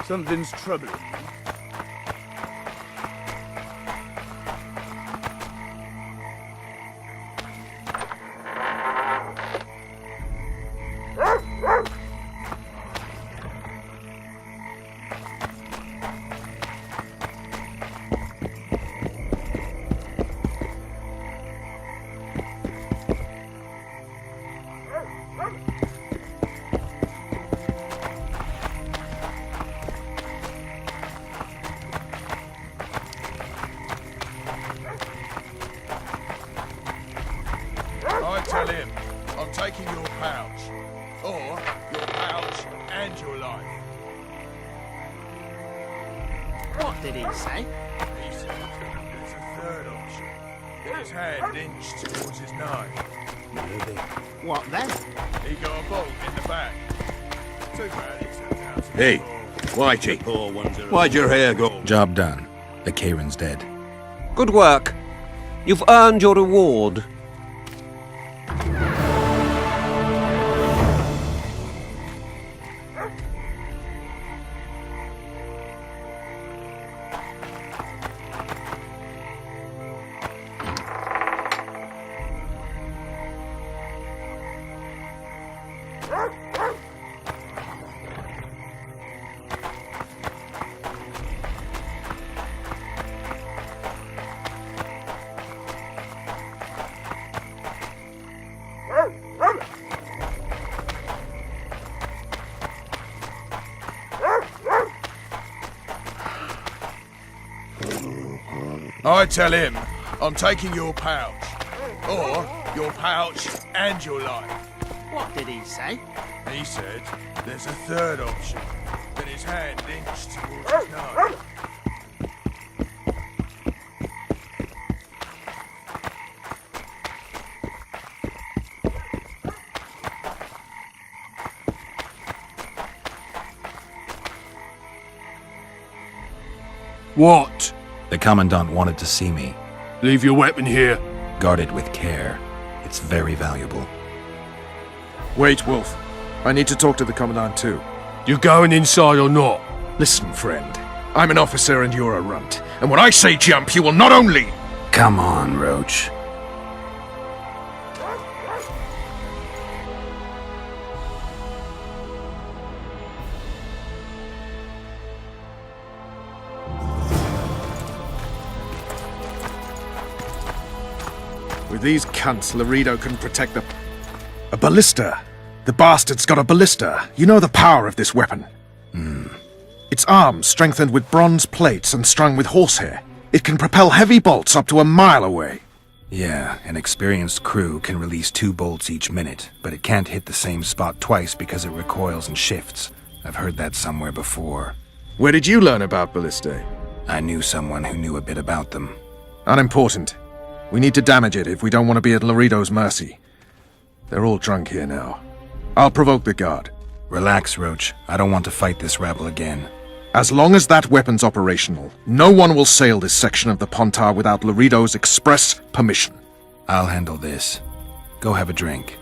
Something's troubling me. I tell him, I'm taking your pouch. Or your pouch and your life. What did he say? He said there's a third option. Get his hand inched towards his knife. What then? He got a bolt in the back. Too bad he turned out to be Hey, wrong. Wicher, why'd your hair go? Job done. The Kieran's dead. Good work. You've earned your reward. I tell him, I'm taking your pouch. Or your pouch and your life. What did he say? He said there's a third option. Get his hand inched towards his knife. What? The Commandant wanted to see me. Leave your weapon here. Guard it with care. It's very valuable. Wait, Wolf. I need to talk to the Commandant too. You going inside or not? Listen, friend. I'm an officer and you're a runt. And when I say jump, you will not only... Come on, Roach. With these cunts, Laredo can protect the... A ballista. The bastard's got a ballista. You know the power of this weapon. Its arms strengthened with bronze plates and strung with horsehair. It can propel heavy bolts up to a mile away. Yeah, an experienced crew can release 2 bolts each minute, but it can't hit the same spot twice because it recoils and shifts. I've heard that somewhere before. Where did you learn about ballistae? I knew someone who knew a bit about them. Unimportant. We need to damage it if we don't want to be at Laredo's mercy. They're all drunk here now. I'll provoke the guard. Relax, Roach. I don't want to fight this rabble again. As long as that weapon's operational, no one will sail this section of the Pontar without Laredo's express permission. I'll handle this. Go have a drink.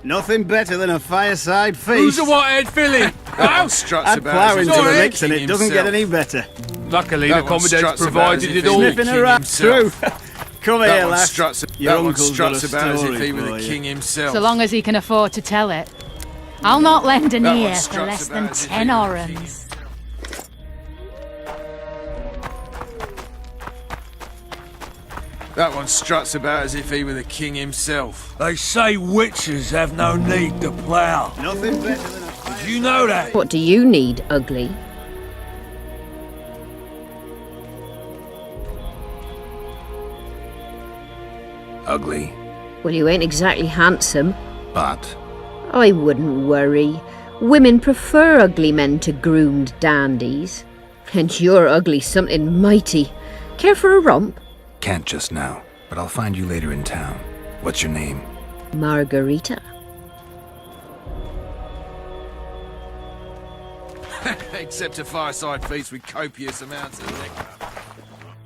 Nothing better than a fireside feast. Who's the white-haired filly? That one struts I'd about plough as into if the he's licks and it king doesn't get himself. any better. Luckily, That the one Commandant's struts about as provided if it he's all. Sniffing king a rat himself. through. Come That here, one lass. struts, Your that one uncle's got a struts about as if story he were for the you. king himself. So long as he can afford to tell it. I'll not lend an That one ear for struts less about than as if 10 he were the king orans. That one struts about as if he were the king himself. They say witches have no need to plough. Nothing better than a fireside. Did you know that? What do you need, ugly? Ugly, Well, you ain't exactly handsome. but... I wouldn't worry. Women prefer ugly men to groomed dandies. And you're ugly something mighty. Care for a romp? Can't just now, but I'll find you later in town. What's your name? Margarita. Except a fireside feast with copious amounts of liquor.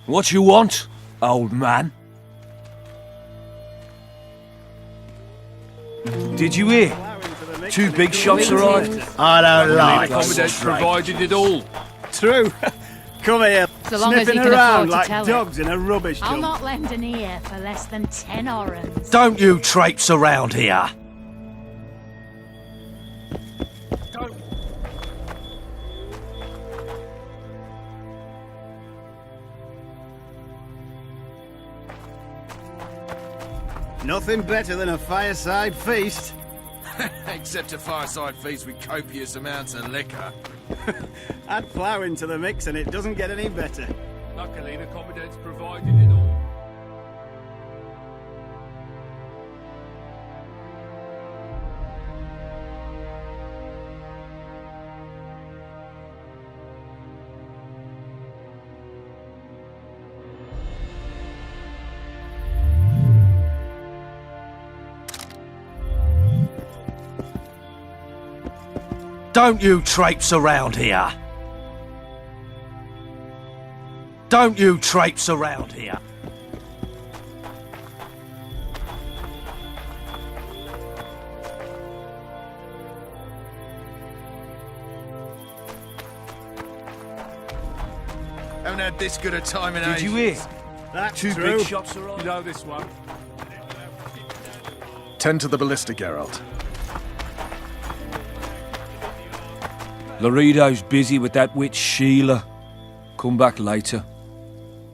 What you want, old man? Did you hear? 2 big shots arrived. I don't like The Commandant's provided it all. True. Come here. So long as you Sniffing can around afford to like tell it. dogs in a rubbish I'll dump. not lend an ear for less than 10 orens. Don't you traipse around here. Nothing better than a fireside feast. Except a fireside feast with copious amounts of liquor. Add plough into the mix and it doesn't get any better. Luckily, the Commandant's provided it all. Don't you traipse around here. Don't you traipse around here. Haven't had this good a time in ages. Did you hear? That's 2 true. big shots You arrived. know this one. Tend to the ballista, Geralt. Laredo's busy with that witch Sheila. Come back later.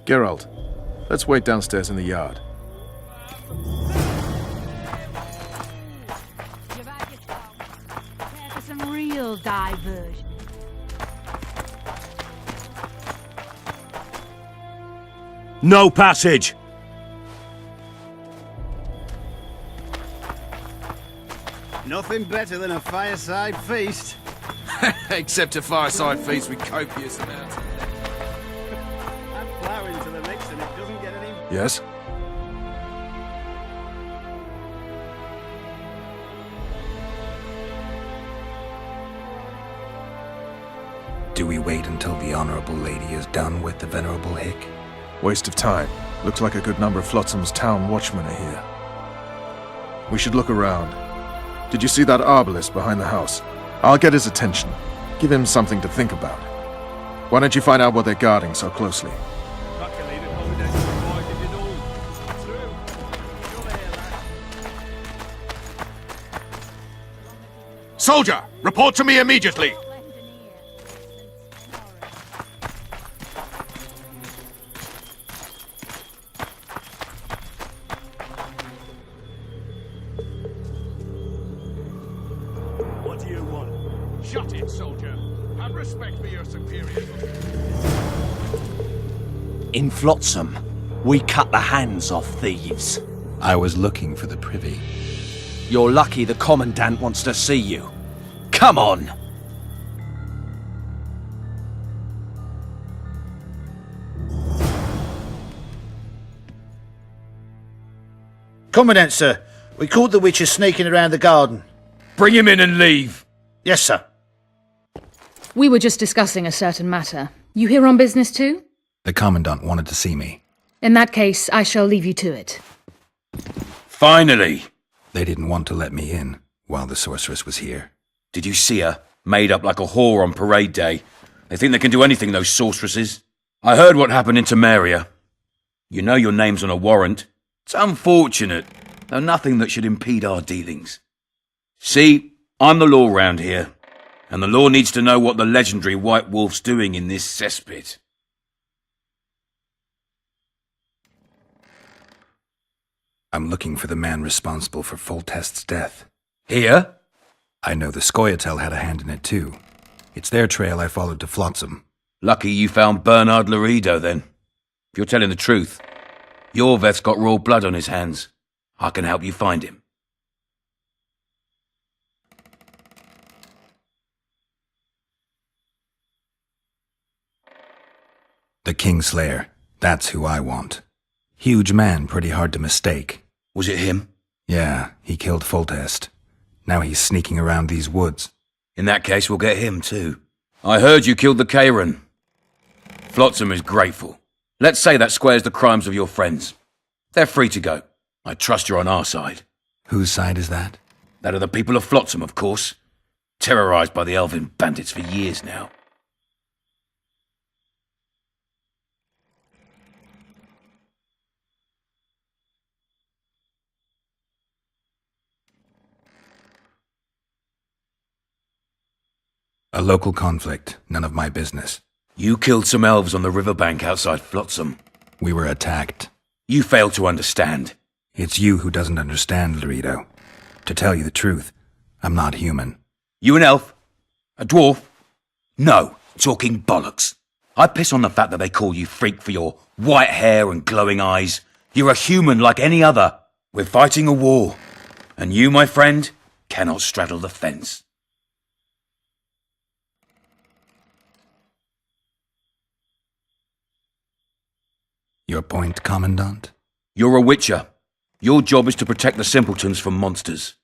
Geralt, let's wait downstairs in the yard. You've had your fun. Prepare for some real diversion. No passage! Nothing better than a fireside feast. Except a fireside feast with copious amounts of liquor. Add plough into the mix and it doesn't get any... Yes? Do we wait until the Honorable Lady is done with the Venerable Hick? Waste of time. Looks like a good number of Flotsam's town watchmen are here. We should look around. Did you see that arbalist behind the house? I'll get his attention. Give him something to think about. Why don't you find out what they're guarding so closely? Luckily, the Commandant's provided it all. True. Soldier, report to me immediately! Lend an ear for less than 10 orens. What do you want? Shut it, soldier. Have respect for your superiors. In Flotsam, we cut the hands off thieves. I was looking for the privy. You're lucky the Commandant wants to see you. Come on! Commandant, sir. We caught the Wicher sneaking around the garden. Bring him in and leave. Yes, sir. We were just discussing a certain matter. You here on business too? The Commandant wanted to see me. In that case, I shall leave you to it. Finally! They didn't want to let me in while the sorceress was here. Did you see her? Made up like a whore on parade day. They think they can do anything, those sorceresses. I heard what happened in Temeria. You know your name's on a warrant. It's unfortunate, though nothing that should impede our dealings. See, I'm the law round here, and the law needs to know what the legendary White Wolf's doing in this cesspit. I'm looking for the man responsible for Foltest's death. Here? I know the Scoia'tael had a hand in it too. It's their trail I followed to Flotsam. Lucky you found Bernard Laredo, then. If you're telling the truth, Yorveth's got raw blood on his hands. I can help you find him. The Kingslayer. That's who I want. Huge man, pretty hard to mistake. Was it him? Yeah, he killed Foltest. Now he's sneaking around these woods. In that case, we'll get him too. I heard you killed the Kairan. Flotsam is grateful. Let's say that squares the crimes of your friends. They're free to go. I trust you're on our side. Whose side is that? That of the people of Flotsam, of course. Terrorised by the elven bandits for years now. A local conflict, none of my business. You killed some elves on the riverbank outside Flotsam. We were attacked. You failed to understand. It's you who doesn't understand, Laredo. To tell you the truth, I'm not human. You an elf? A dwarf? No, talking bollocks. I piss on the fact that they call you freak for your white hair and glowing eyes. You're a human like any other. We're fighting a war. And you, my friend, cannot straddle the fence. Your point, Commandant? You're a Wicher. Your job is to protect the simpletons from monsters.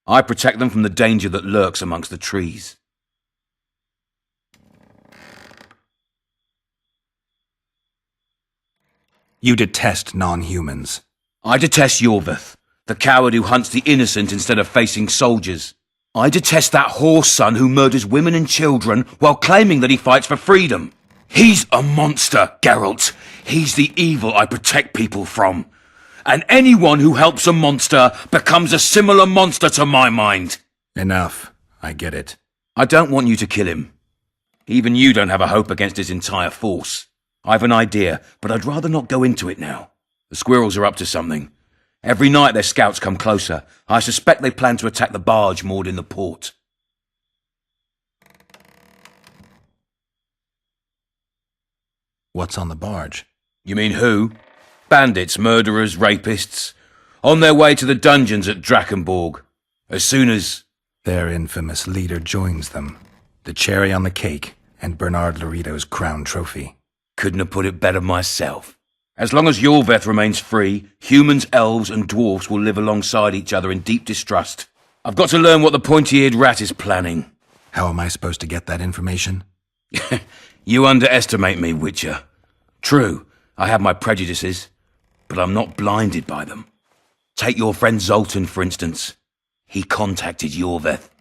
I protect them from the danger that lurks amongst the trees. You detest non-humans. I detest Yorveth, the coward who hunts the innocent instead of facing soldiers. I detest that whore son who murders women and children while claiming that he fights for freedom. He's a monster, Geralt. He's the evil I protect people from. And anyone who helps a monster becomes a similar monster to my mind. Enough. I get it. I don't want you to kill him. Even you don't have a hope against his entire force. I've an idea, but I'd rather not go into it now. The squirrels are up to something. Every night their scouts come closer. I suspect they plan to attack the barge moored in the port. What's on the barge? You mean who? Bandits, murderers, rapists. On their way to the dungeons at Drakenborg. As soon as... Their infamous leader joins them. The cherry on the cake, and Bernard Laredo's crown trophy. Couldn't have put it better myself. As long as Yorveth remains free, humans, elves and dwarfs will live alongside each other in deep distrust. I've got to learn what the pointy-eared rat is planning. How am I supposed to get that information? You underestimate me, Wicher. True, I have my prejudices, but I'm not blinded by them. Take your friend Zoltan, for instance. He contacted Yorveth.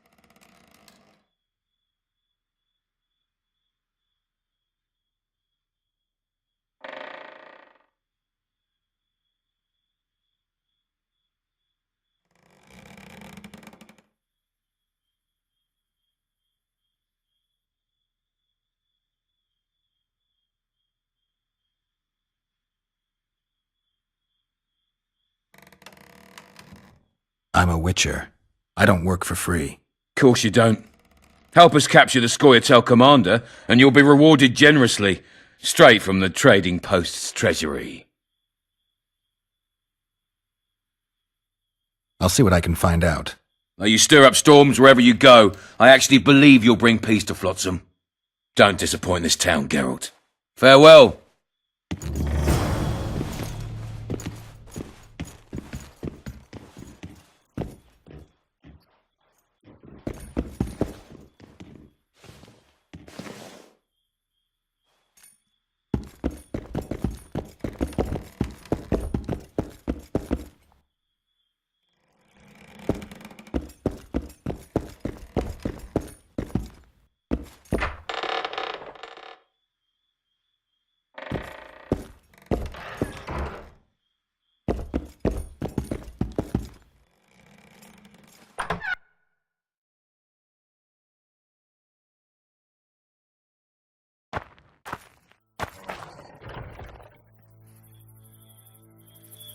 I'm a Wicher. I don't work for free. Course you don't. Help us capture the Scoia'tael commander, and you'll be rewarded generously, straight from the trading post's treasury. I'll see what I can find out. Now you stir up storms wherever you go. I actually believe you'll bring peace to Flotsam. Don't disappoint this town, Geralt. Farewell.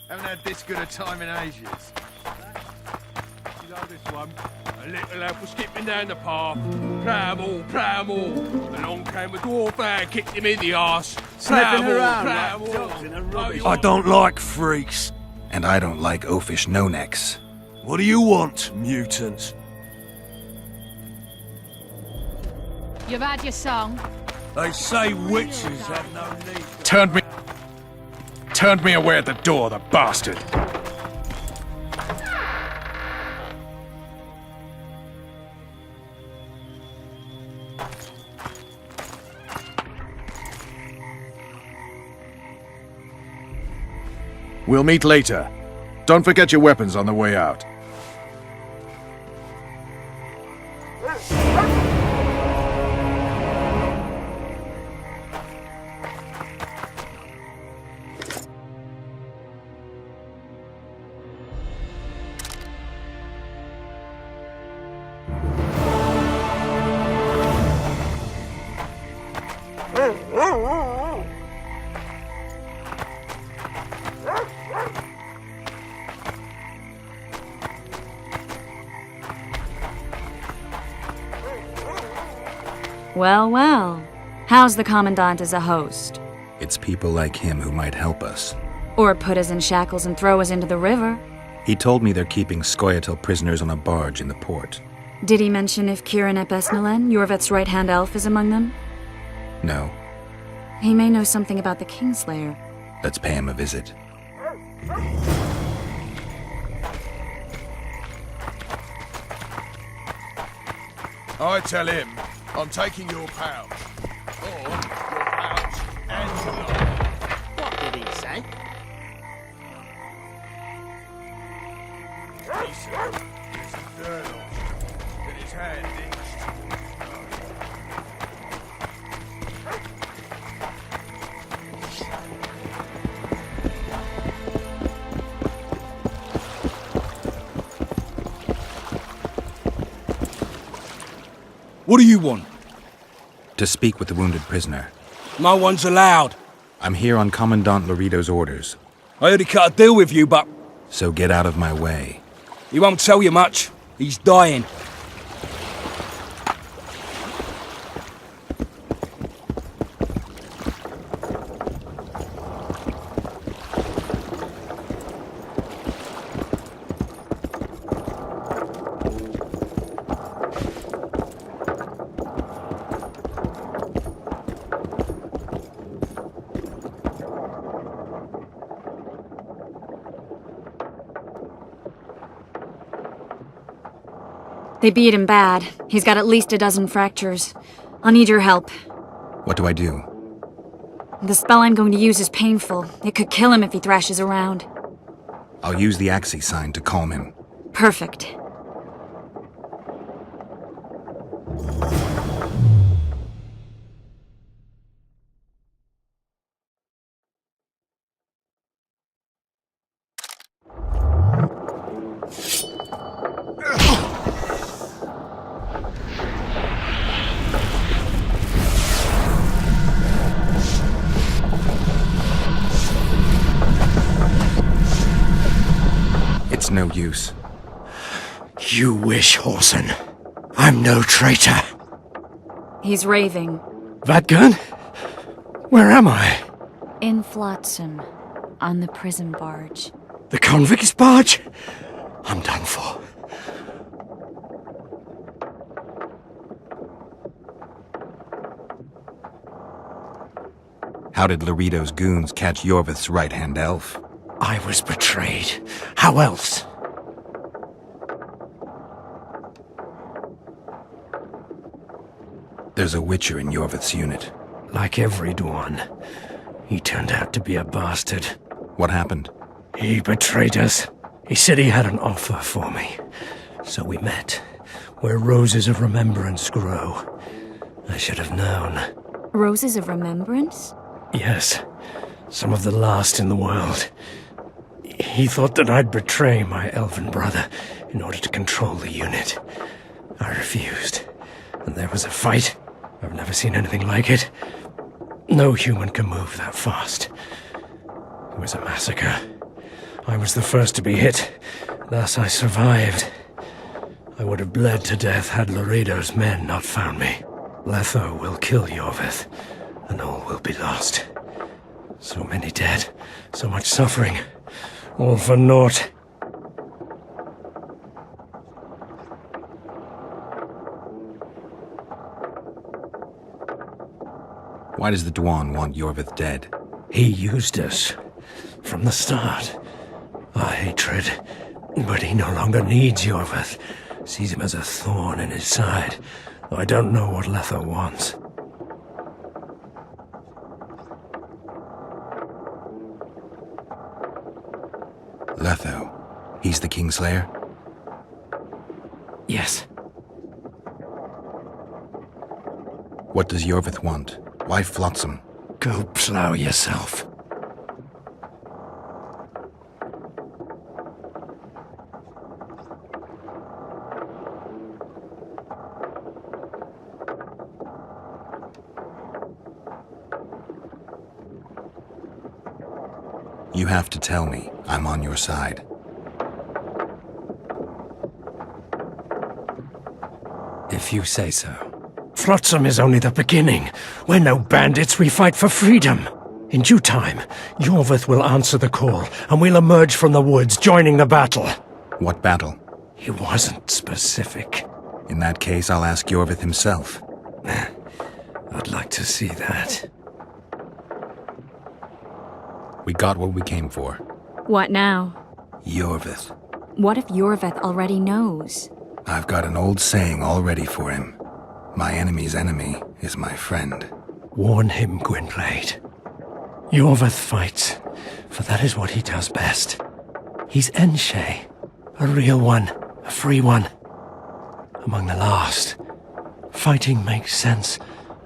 Haven't had this good a time in ages. You know this one? A little lad was skipping down the path. Plough 'em all, plough 'em all. Along came a dwarf and kicked him in the arse. Plough 'em all, plough 'em all. I don't like freaks. And I don't like oafish no-necks. What do you want, mutant? You've had your song. They say witches have no need. Turned me away at the door, the bastard. We'll meet later. Don't forget your weapons on the way out. Well, well. How's the Commandant as a host? It's people like him who might help us. Or put us in shackles and throw us into the river. He told me they're keeping Scoia'tael prisoners on a barge in the port. Did he mention if Kieran ep Esnalen, Yorveth's right-hand elf, is among them? No. He may know something about the Kingslayer. Let's pay him a visit. I tell him I'm taking your pouch. Or your pouch and your life. What did he say? He said it's a journal that his hand itched. What do you want? To speak with the wounded prisoner. No one's allowed. I'm here on Commandant Laredo's orders. I heard he cut a deal with you, but So get out of my way. he won't tell you much. He's dying. They beat him bad. He's got at least a dozen fractures. I'll need your help. What do I do? The spell I'm going to use is painful. It could kill him if he thrashes around. I'll use the Axii sign to calm him. Perfect. It's no use. You wish, Horson. I'm no traitor. He's raving. Vadgun? Where am I? In Flotsam. On the prison barge. The convict's barge? I'm done for. How did Laredo's goons catch Yorveth's right-hand elf? I was betrayed. How else? There's a Wicher in Yorveth's unit. Like every Dwan, he turned out to be a bastard. What happened? He betrayed us. He said he had an offer for me. So we met, where roses of remembrance grow. I should have known. Roses of Remembrance? Yes, some of the last in the world. He thought that I'd betray my elven brother in order to control the unit. I refused, and there was a fight. I've never seen anything like it. No human can move that fast. It was a massacre. I was the first to be hit, thus I survived. I would have bled to death had Laredo's men not found me. Letho will kill Yorveth, and all will be lost. So many dead, so much suffering, all for naught. Why does the Dwan want Yorveth dead? He used us from the start. Our hatred. But he no longer needs Yorveth. Sees him as a thorn in his side. Though I don't know what Letho wants. Letho. He's the Kingslayer? Yes. What does Yorvith want? Why Flotsam? Go plough yourself. You have to tell me. I'm on your side. If you say so. Flotsam is only the beginning. We're no bandits, we fight for freedom. In due time, Yorvith will answer the call, and we'll emerge from the woods, joining the battle. What battle? He wasn't specific. In that case, I'll ask Yorvith himself. I'd like to see that. We got what we came for. What now? Yorvith. What if Yorvith already knows? I've got an old saying all ready for him. My enemy's enemy is my friend. Warn him, Gwynblade. Yorvith fights, for that is what he does best. He's Enshe, a real one, a free one. Among the last. Fighting makes sense.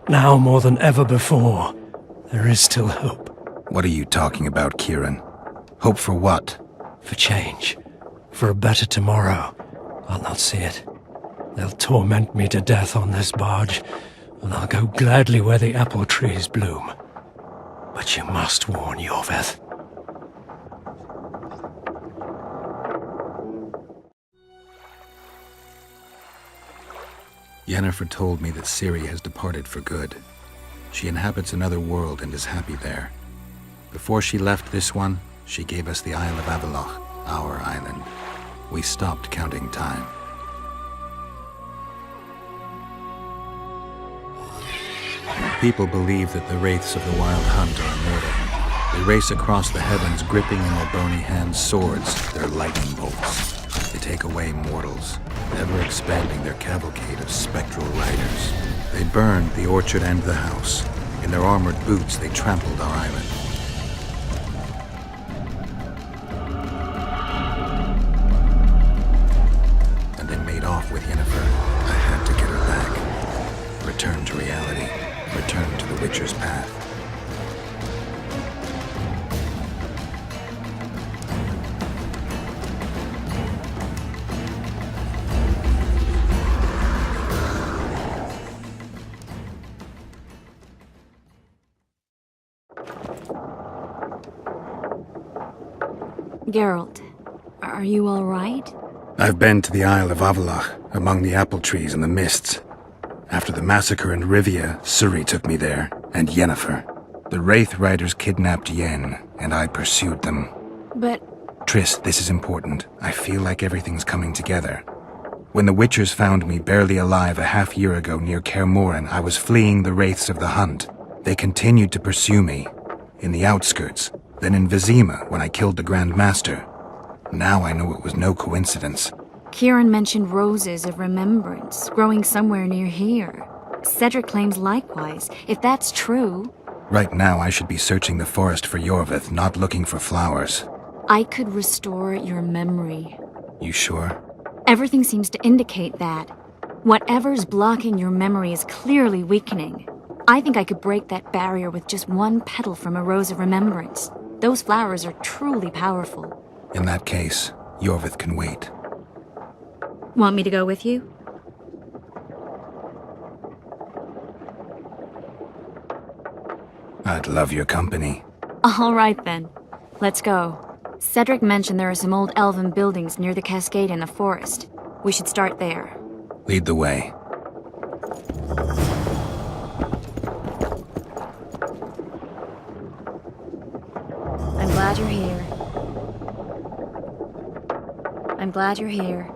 Now more than ever before, there is still hope. What are you talking about, Kieran? Hope for what? For change. For a better tomorrow. I'll not see it. They'll torment me to death on this barge, and I'll go gladly where the apple trees bloom. But you must warn Yorvith. Yennefer told me that Ciri has departed for good. She inhabits another world and is happy there. Before she left this one, she gave us the Isle of Avalok, our island. We stopped counting time. People believe that the wraiths of the Wild Hunt are immortal. They race across the heavens, gripping in their bony hands swords, their lightning bolts. They take away mortals, ever expanding their cavalcade of spectral riders. They burned the orchard and the house. In their armored boots, they trampled our island. And they made off with Yennefer. I had to get her back. Return to reality. Return to the Wicher's path. Geralt, are you all right? I've been to the Isle of Avalok, among the apple trees and the mists. After the massacre in Rivia, Ciri took me there, and Yennefer. The Wraith Riders kidnapped Yen, and I pursued them. But... Triss, this is important. I feel like everything's coming together. When the Witchers found me barely alive a half-year ago near Kaer Morhen, I was fleeing the Wraiths of the Hunt. They continued to pursue me, in the outskirts, then in Vizima when I killed the Grand Master. Now I know it was no coincidence. Kieran mentioned roses of remembrance growing somewhere near here. Cedric claims likewise. If that's true... Right now I should be searching the forest for Yorvith, not looking for flowers. I could restore your memory. You sure? Everything seems to indicate that. Whatever's blocking your memory is clearly weakening. I think I could break that barrier with just one petal from a rose of remembrance. Those flowers are truly powerful. In that case, Yorvith can wait. Want me to go with you? I'd love your company. All right then. Let's go. Cedric mentioned there are some old elven buildings near the cascade in the forest. We should start there. Lead the way. I'm glad you're here. I'm glad you're here.